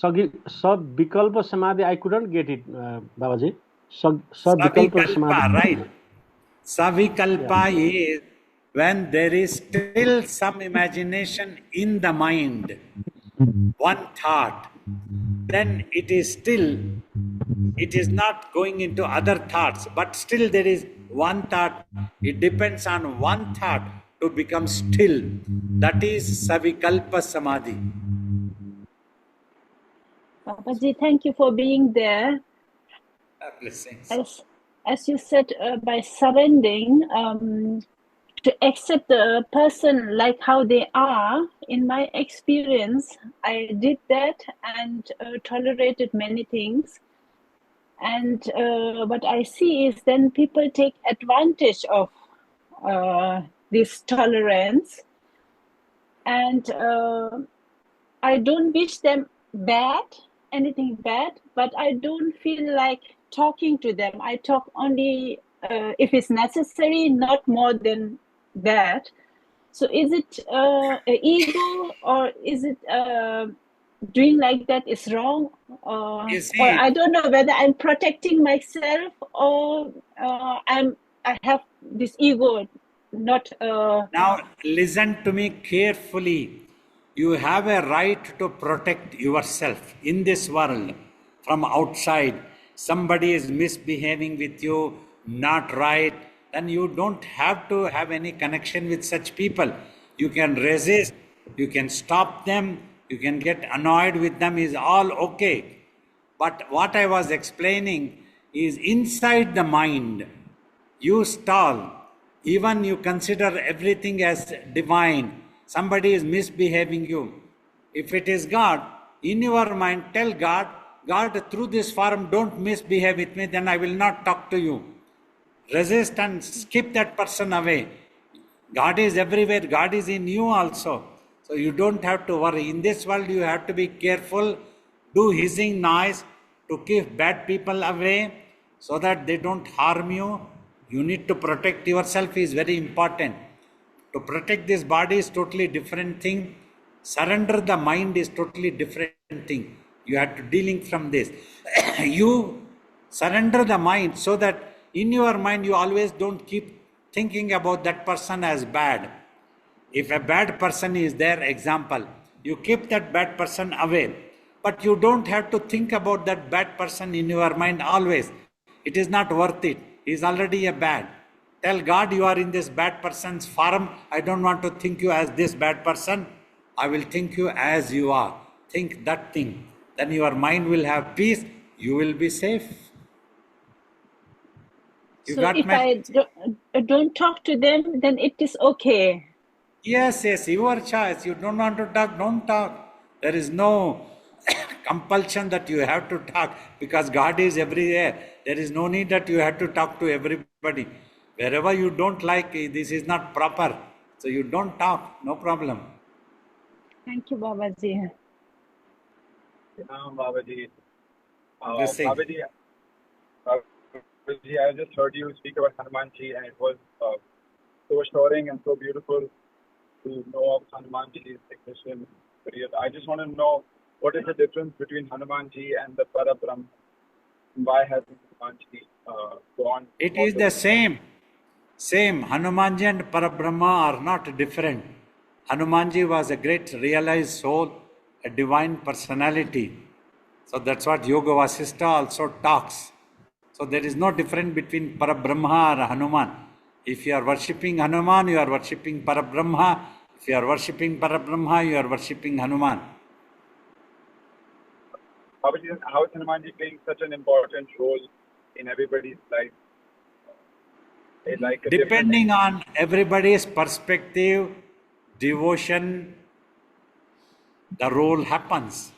Sabvikalpa Samadhi, I couldn't get it, Babaji. Sabvikalpa Savikalpa, Samadhi. right. Savikalpa is when there is still some imagination in the mind, one thought, then it is still, it is not going into other thoughts, but still there is one thought. It depends on one thought to become still. That is Savikalpa Samadhi. Babaji, thank you for being there. Blessings. As you said, by surrendering, to accept the person like how they are, in my experience, I did that and tolerated many things. And what I see is then people take advantage of this tolerance. And I don't wish them anything bad, but I don't feel like talking to them. I talk only if it's necessary, not more than that. So is it an ego, or is it doing like that is wrong? Or I don't know whether I'm protecting myself or I have this ego, not... Now listen to me carefully. You have a right to protect yourself in this world from outside. Somebody is misbehaving with you, not right, then you don't have to have any connection with such people. You can resist, you can stop them, you can get annoyed with them, is all okay. But what I was explaining is inside the mind, you stall. Even you consider everything as divine. Somebody is misbehaving you. If it is God, in your mind, tell God, God, through this form, don't misbehave with me, then I will not talk to you. Resist and skip that person away. God is everywhere. God is in you also. So you don't have to worry. In this world, you have to be careful, do hissing noise to keep bad people away so that they don't harm you. You need to protect yourself is very important. To protect this body is totally different thing. Surrender the mind is totally different thing. You have to dealing from this. You surrender the mind so that in your mind you always don't keep thinking about that person as bad. If a bad person is there, example, you keep that bad person away. But you don't have to think about that bad person in your mind always. It is not worth it. He is already a bad. Tell God you are in this bad person's form. I don't want to think you as this bad person. I will think you as you are. Think that thing. Then your mind will have peace. You will be safe. You so if I don't talk to them, then it is okay. Yes, your choice. You don't want to talk, don't talk. There is no compulsion that you have to talk because God is everywhere. There is no need that you have to talk to everybody. Wherever you don't like, this is not proper. So you don't talk, no problem. Thank you, Babaji. Babaji. Babaji, I just heard you speak about Hanumanji, and it was so assuring and so beautiful to know of Hanumanji's existence. I just want to know, what is the difference between Hanumanji and the Parabrahm? Why has Hanumanji gone? It is the same. Hanumanji and Parabrahma are not different. Hanumanji was a great realized soul, a divine personality. So that's what Yoga Vasistha also talks. So there is no difference between Parabrahma or Hanuman. If you are worshipping Hanuman, you are worshipping Parabrahma. If you are worshipping Parabrahma, you are worshipping Hanuman. How is Hanumanji playing such an important role in everybody's life? Like Depending on everybody's perspective, devotion, the role happens.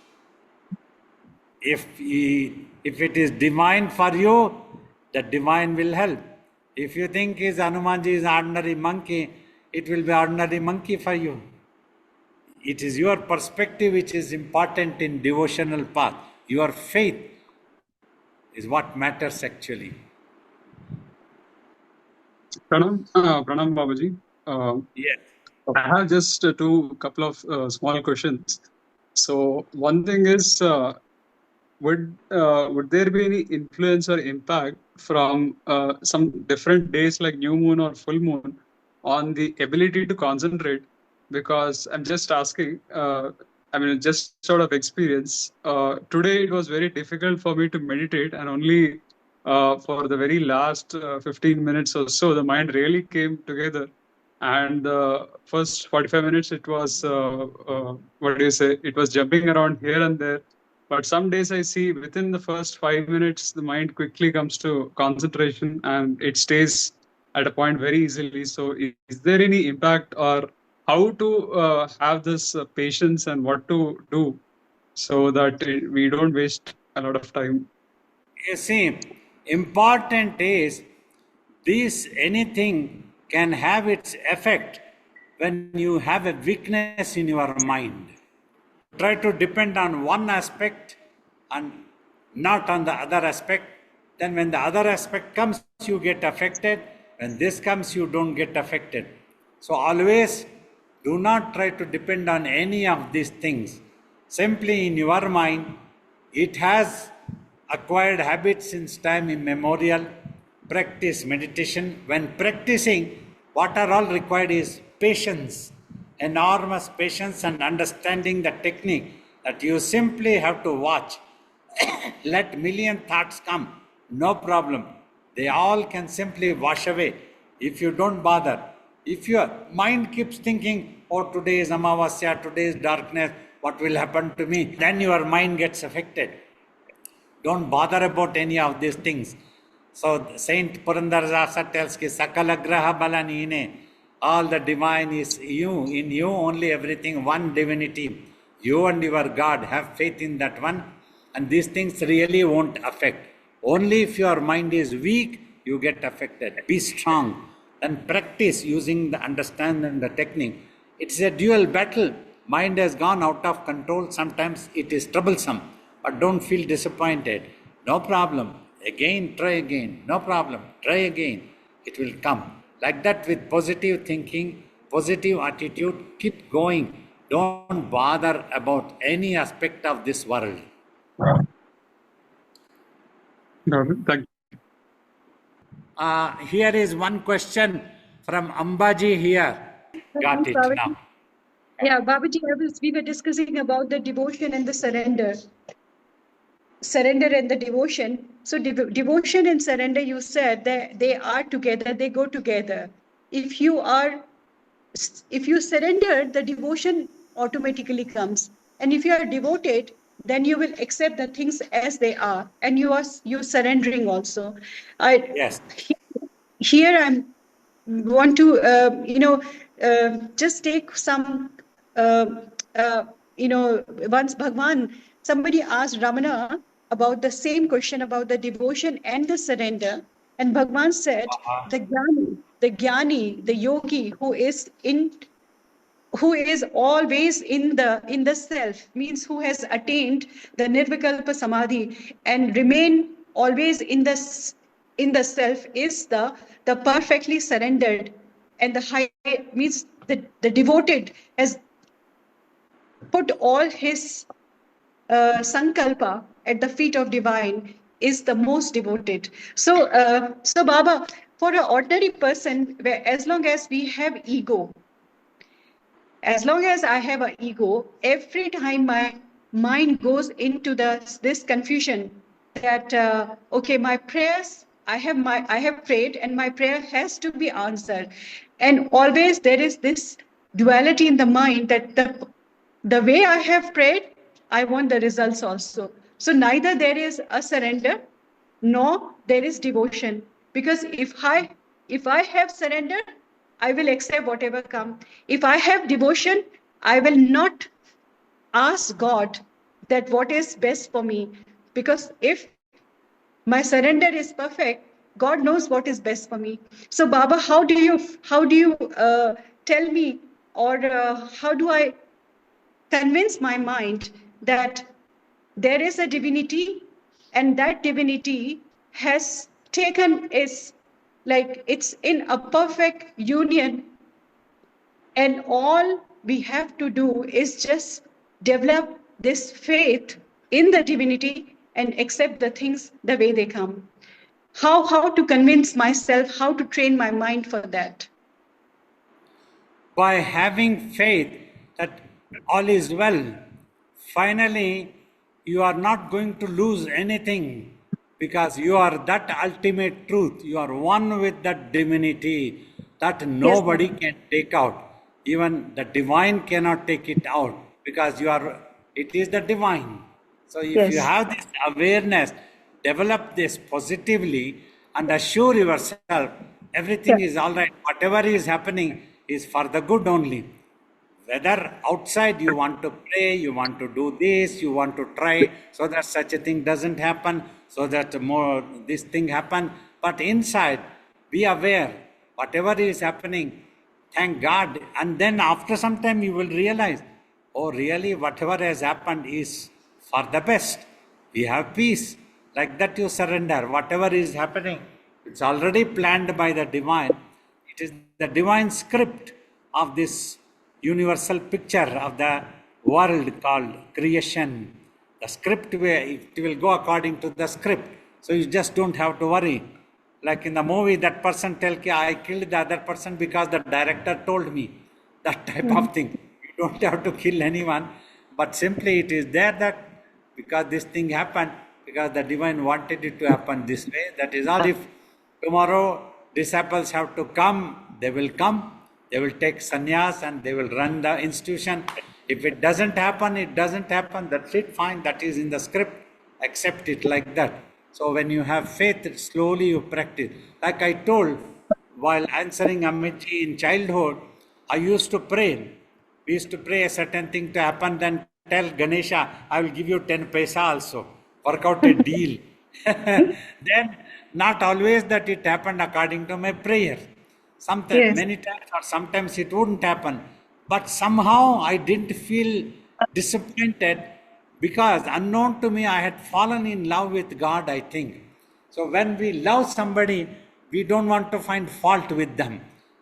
If it is divine for you, the divine will help. If you think Hanumanji is ordinary monkey, it will be ordinary monkey for you. It is your perspective which is important in devotional path. Your faith is what matters actually. Pranam, Pranam Babaji. Yes. I have just couple of small questions. So one thing is, would there be any influence or impact from some different days like new moon or full moon on the ability to concentrate? Because I'm just asking, just sort of experience. Today it was very difficult for me to meditate, and only for the very last 15 minutes or so, the mind really came together. And the first 45 minutes, it was, it was jumping around here and there. But some days I see within the first 5 minutes, the mind quickly comes to concentration and it stays at a point very easily. So is there any impact, or how to have this patience and what to do so that we don't waste a lot of time? You see, important is anything can have its effect when you have a weakness in your mind. Try to depend on one aspect and not on the other aspect. Then when the other aspect comes, you get affected. When this comes, you don't get affected. So always do not try to depend on any of these things. Simply in your mind, it has acquired habits since time immemorial. Practice meditation. When practicing, what are all required is patience, enormous patience, and understanding the technique that you simply have to watch. Let million thoughts come, no problem. They all can simply wash away if you don't bother. If your mind keeps thinking, oh, today is Amavasya, today is darkness, what will happen to me? Then your mind gets affected. Don't bother about any of these things. So Saint Purandaradasa tells ki Sakala Graha Balanine, all the divine is you, in you only everything, one divinity. You and your God, have faith in that one, and these things really won't affect. Only if your mind is weak, you get affected. Be strong and practice using the understanding and the technique. It's a dual battle. Mind has gone out of control. Sometimes it is troublesome, but don't feel disappointed. No problem. Again, try again. No problem. Try again. It will come. Like that, with positive thinking, positive attitude, keep going. Don't bother about any aspect of this world. Thank you. Here is one question from Ambaji here. Got it now. Yeah, Babaji, we were discussing about the devotion and the surrender. Surrender and the devotion. So devotion and surrender, you said that they are together, they go together. If you surrender, the devotion automatically comes. And if you are devoted, then you will accept the things as they are. And you surrendering also. Yes. Here I want to, just take some, once Bhagwan, somebody asked Ramana about the same question about the devotion and the surrender. And Bhagwan said, the jnani, the yogi who is always in the self, means who has attained the nirvikalpa samadhi and remain always in the self, is the perfectly surrendered, and the high means the devoted has put all his sankalpa at the feet of divine, is the most devoted. So Baba, for an ordinary person, as long as we have ego, As long as I have an ego, every time my mind goes into this confusion that okay, my prayers, I have prayed and my prayer has to be answered, and always there is this duality in the mind that the way I have prayed, I want the results also. So neither there is a surrender nor there is devotion, because if I have surrendered, I will accept whatever comes. If I have devotion, I will not ask God that what is best for me, because if my surrender is perfect, God knows what is best for me. So Baba, how do you tell me, or how do I convince my mind that there is a divinity, and that divinity has taken its, like, it's in a perfect union, and all we have to do is just develop this faith in the divinity and accept the things the way they come. How to convince myself, how to train my mind for that? By having faith that all is well, finally you are not going to lose anything, because you are that ultimate truth. You are one with that divinity that nobody can take out. Even the divine cannot take it out, because it is the divine. So if you Yes. have this awareness, develop this positively and assure yourself everything is all right. Whatever is happening is for the good only. Whether outside you want to pray, you want to do this, you want to try so that such a thing doesn't happen, so that more this thing happen. But inside, be aware, whatever is happening, thank God. And then after some time you will realize, oh really, whatever has happened is for the best. We have peace. Like that you surrender. Whatever is happening, it's already planned by the divine. It is the divine script of this universal picture of the world called creation. The script, it will go according to the script. So you just don't have to worry. Like in the movie, that person tell ki I killed the other person because the director told me. That type of thing. You don't have to kill anyone, but simply it is there that because this thing happened, because the divine wanted it to happen this way. That is all. If tomorrow disciples have to come, they will come. They will take sannyas and they will run the institution. If it doesn't happen, it doesn't happen. That's it, fine. That is in the script. Accept it like that. So when you have faith, slowly you practice. Like I told, while answering Amitji in childhood, I used to pray. We used to pray a certain thing to happen, then tell Ganesha, I will give you 10 paisa also. Work out a deal. Then not always that it happened according to my prayer. Sometimes, many times, or sometimes it wouldn't happen. But somehow I didn't feel disappointed, because unknown to me, I had fallen in love with God, I think. So when we love somebody, we don't want to find fault with them.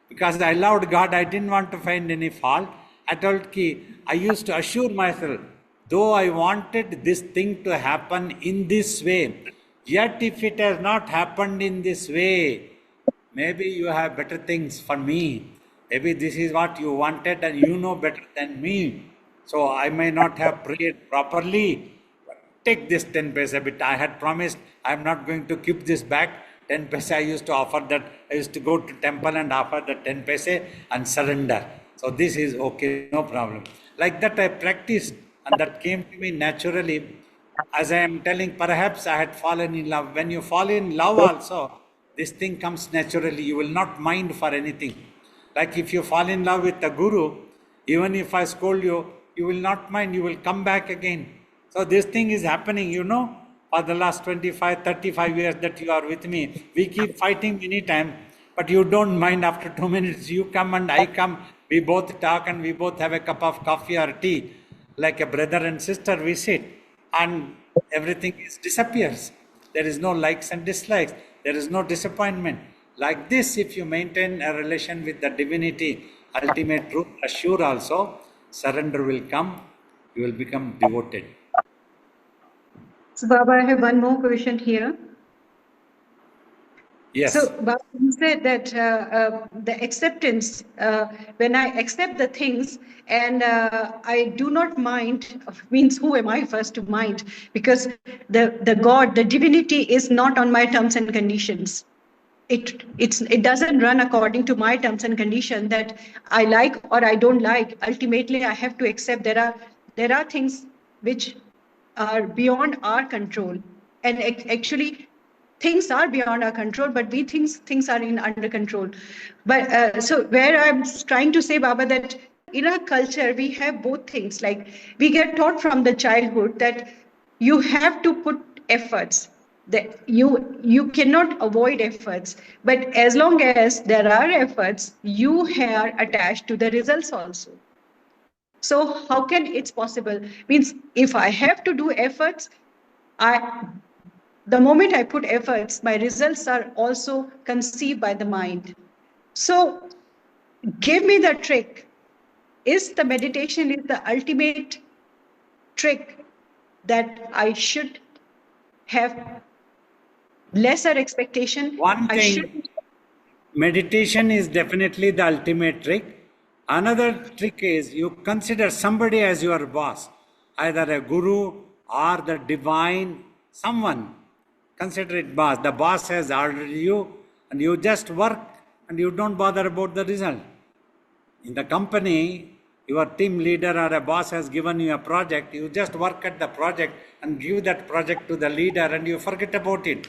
Because I loved God, I didn't want to find any fault. I told ki, I used to assure myself, though I wanted this thing to happen in this way, yet if it has not happened in this way, maybe you have better things for me. Maybe this is what you wanted and you know better than me. So I may not have prayed properly. Take this 10 paisa bit. I had promised I am not going to keep this back. 10 paisa I used to offer that. I used to go to temple and offer the 10 paisa and surrender. So this is okay, no problem. Like that I practiced, and that came to me naturally. As I am telling, perhaps I had fallen in love. When you fall in love also, this thing comes naturally. You will not mind for anything. Like if you fall in love with the Guru, even if I scold you, you will not mind. You will come back again. So this thing is happening, for the last 25, 35 years that you are with me. We keep fighting many times, but you don't mind. After 2 minutes, you come and I come. We both talk and we both have a cup of coffee or tea. Like a brother and sister, we sit and everything disappears. There is no likes and dislikes. There is no disappointment. Like this, if you maintain a relation with the divinity, ultimate truth, assure also, surrender will come. You will become devoted. So Baba, I have one more question here. Yes. So, Baba, you said that the acceptance, when I accept the things and I do not mind, means who am I first to mind? Because the God, the divinity is not on my terms and conditions. It doesn't run according to my terms and conditions that I like or I don't like. Ultimately, I have to accept there are things which are beyond our control, and actually things are beyond our control, but we think things are under control. But so where I'm trying to say, Baba, that in our culture we have both things. Like we get taught from the childhood that you have to put efforts, that you cannot avoid efforts, but as long as there are efforts, you are attached to the results also. So how can it's possible? Means if I have to do efforts, the moment I put efforts, my results are also conceived by the mind. So give me the trick. Is the meditation is the ultimate trick that I should have lesser expectation? One thing, meditation is definitely the ultimate trick. Another trick is you consider somebody as your boss, either a guru or the divine, someone. Consider it boss. The boss has ordered you and you just work and you don't bother about the result. In the company, your team leader or a boss has given you a project, you just work at the project and give that project to the leader and you forget about it.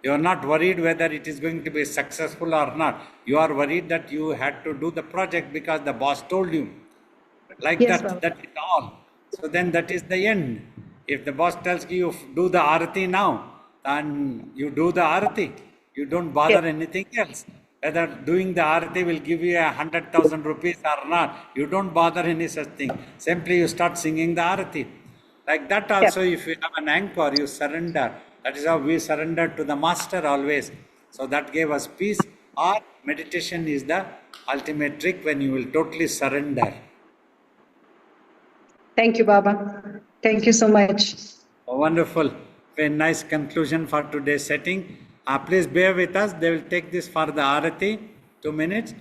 You are not worried whether it is going to be successful or not. You are worried that you had to do the project because the boss told you. Like Yes, that, Baba. that is all. So then that is the end. If the boss tells you do the arati now, then you do the arati. You don't bother anything else. Whether doing the arati will give you 100,000 rupees or not, you don't bother any such thing. Simply you start singing the arati. Like that also, if you have an anchor, you surrender. That is how we surrender to the master always. So that gave us peace. Or meditation is the ultimate trick when you will totally surrender. Thank you, Baba. Thank you so much. Oh, wonderful. Very nice conclusion for today's setting. Please bear with us. They will take this for the arati, 2 minutes.